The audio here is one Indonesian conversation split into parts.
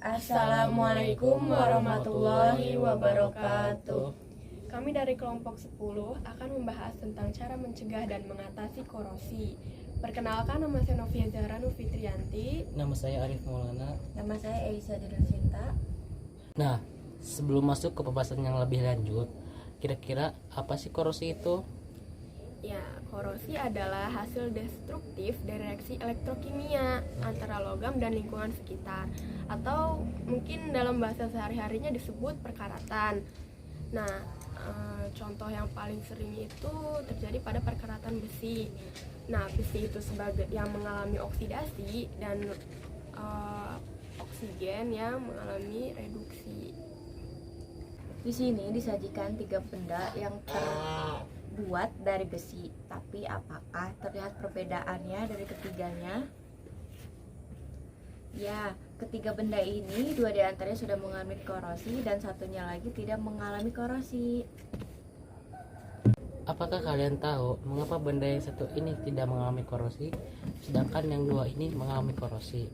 Assalamualaikum warahmatullahi wabarakatuh. Kami dari kelompok 10 akan membahas tentang cara mencegah dan mengatasi korosi. Perkenalkan, nama saya Novia Zahra Nufitrianti. Nama saya Arif Maulana. Nama saya Elisa Sinta. Nah, sebelum masuk ke pembahasan yang lebih lanjut, kira-kira apa sih korosi itu? Ya, korosi adalah hasil destruktif dari reaksi elektrokimia antara logam dan lingkungan sekitar, atau mungkin dalam bahasa sehari-harinya disebut perkaratan. Nah, contoh yang paling sering itu terjadi pada perkaratan besi. Nah, besi itu sebagai yang mengalami oksidasi dan oksigen yang mengalami reduksi. Di sini disajikan 3 benda yang terbuat dari besi. Tapi apakah terlihat perbedaannya dari ketiganya? Ya, ketiga benda ini 2 diantaranya sudah mengalami korosi dan satunya lagi tidak mengalami korosi. Apakah kalian tahu mengapa benda yang satu ini tidak mengalami korosi, sedangkan yang 2 ini mengalami korosi?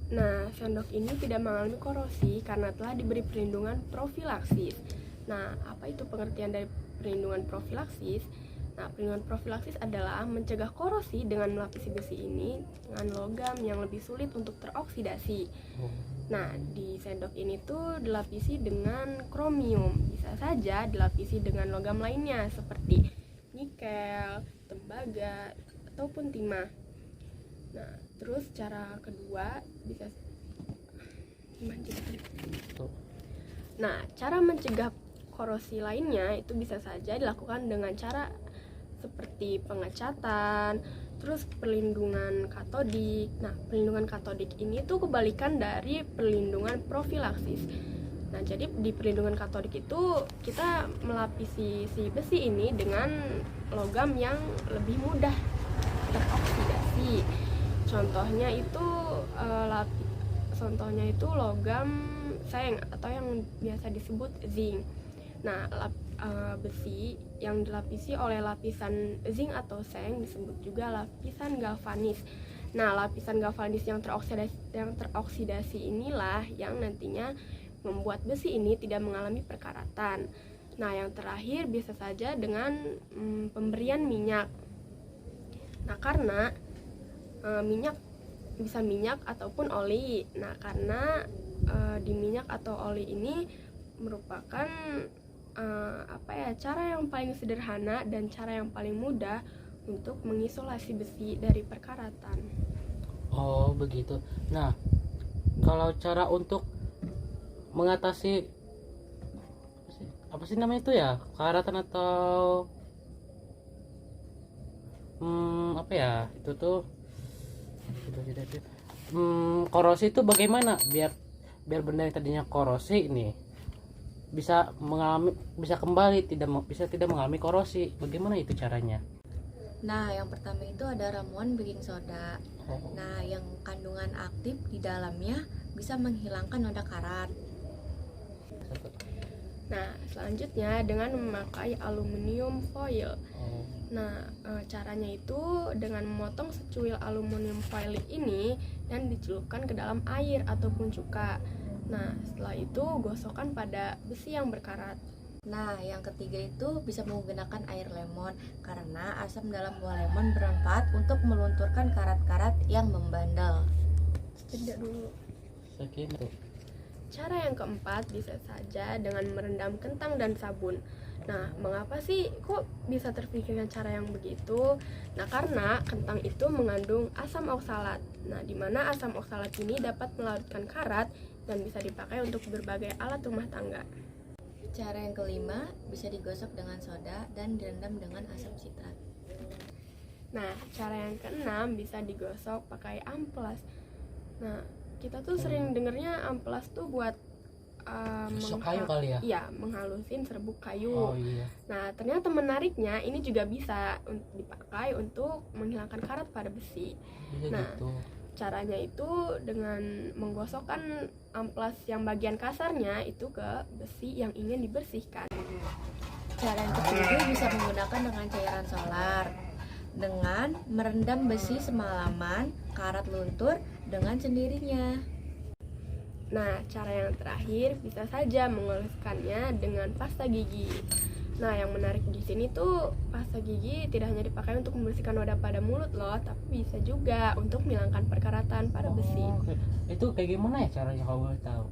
Nah, sendok ini tidak mengalami korosi karena telah diberi perlindungan profilaksis. Nah, apa itu pengertian dari perlindungan profilaksis? Nah, perlindungan profilaksis adalah mencegah korosi dengan melapisi besi ini dengan logam yang lebih sulit untuk teroksidasi. Nah, di sendok ini tuh dilapisi dengan kromium. Bisa saja dilapisi dengan logam lainnya seperti nikel, tembaga, ataupun timah. Nah, terus cara kedua bisa Nah, cara mencegah korosi lainnya itu bisa saja dilakukan dengan cara seperti pengecatan, terus perlindungan katodik. Nah, perlindungan katodik ini tuh kebalikan dari perlindungan profilaksis. Nah, jadi di perlindungan katodik itu kita melapisi si besi ini dengan logam yang lebih mudah teroksidasi. Contohnya itu logam seng atau yang biasa disebut zinc. Nah, besi yang dilapisi oleh lapisan zinc atau seng disebut juga lapisan galvanis. Nah, lapisan galvanis yang teroksidasi inilah yang nantinya membuat besi ini tidak mengalami perkaratan. Nah, yang terakhir bisa saja dengan pemberian minyak. Nah, karena minyak bisa minyak ataupun oli. Nah, karena di minyak atau oli ini merupakan cara yang paling sederhana dan cara yang paling mudah untuk mengisolasi besi dari perkaratan. Oh, begitu. Nah, kalau cara untuk mengatasi apa sih namanya itu ya? Karatan atau itu tuh korosi itu bagaimana biar benda yang tadinya korosi ini bisa kembali tidak mengalami korosi? Bagaimana itu caranya? Nah, yang pertama itu ada ramuan baking soda. Nah, yang kandungan aktif di dalamnya bisa menghilangkan noda karat. Nah, selanjutnya dengan memakai aluminium foil. Nah, caranya itu dengan memotong secuil aluminium foil ini dan dicelupkan ke dalam air ataupun cuka. Nah, setelah itu gosokkan pada besi yang berkarat. Nah, yang ketiga itu bisa menggunakan air lemon karena asam dalam buah lemon bermanfaat untuk melunturkan karat-karat yang membandel. Tidak dulu. Sekian. Cara yang keempat bisa saja dengan merendam kentang dan sabun. Nah, mengapa sih kok bisa terpikirkan cara yang begitu? Nah, karena kentang itu mengandung asam oksalat. Nah, di mana asam oksalat ini dapat melarutkan karat dan bisa dipakai untuk berbagai alat rumah tangga. Cara yang kelima bisa digosok dengan soda dan direndam dengan asam sitrat. Nah, cara yang keenam bisa digosok pakai amplas. Nah, kita tuh sering dengernya amplas tuh buat kayu kali ya? Iya, menghalusin serbuk kayu. Oh iya. Nah, ternyata menariknya ini juga bisa dipakai untuk menghilangkan karat pada besi. Nah, gitu. Caranya itu dengan menggosokkan amplas yang bagian kasarnya itu ke besi yang ingin dibersihkan. Cara yang ketujuh bisa menggunakan dengan cairan solar. dengan merendam besi semalaman, karat luntur dengan sendirinya. Nah, cara yang terakhir bisa saja mengoleskannya dengan pasta gigi. Nah, yang menarik di sini tuh pasta gigi tidak hanya dipakai untuk membersihkan noda pada mulut loh, tapi bisa juga untuk menghilangkan perkaratan pada besi. Oke. Itu kayak gimana ya caranya kalau boleh tahu?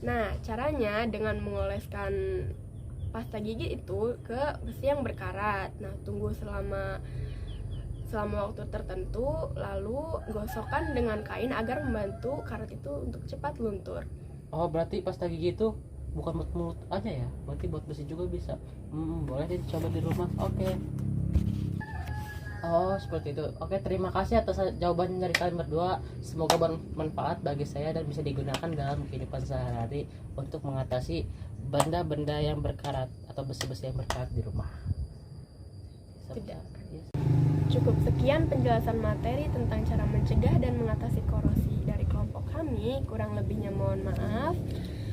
Nah, caranya dengan mengoleskan pasta gigi itu ke besi yang berkarat. Nah, tunggu selama waktu tertentu, lalu gosokkan dengan kain agar membantu karat itu untuk cepat luntur. Oh, berarti pasta gigi itu bukan buat mulut aja ya? Berarti buat besi juga bisa. Boleh deh coba di rumah. Oke. Oh, seperti itu. Oke, terima kasih atas jawaban dari kalian berdua. Semoga bermanfaat bagi saya dan bisa digunakan dalam kehidupan sehari-hari untuk mengatasi benda-benda yang berkarat atau besi-besi yang berkarat di rumah. Tidak. Cukup sekian penjelasan materi tentang cara mencegah dan mengatasi korosi dari kelompok kami. Kurang lebihnya mohon maaf.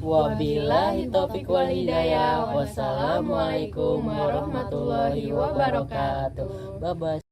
Wabillahi taufiq wal hidayah. Wassalamualaikum warahmatullahi wabarakatuh. Bye bye.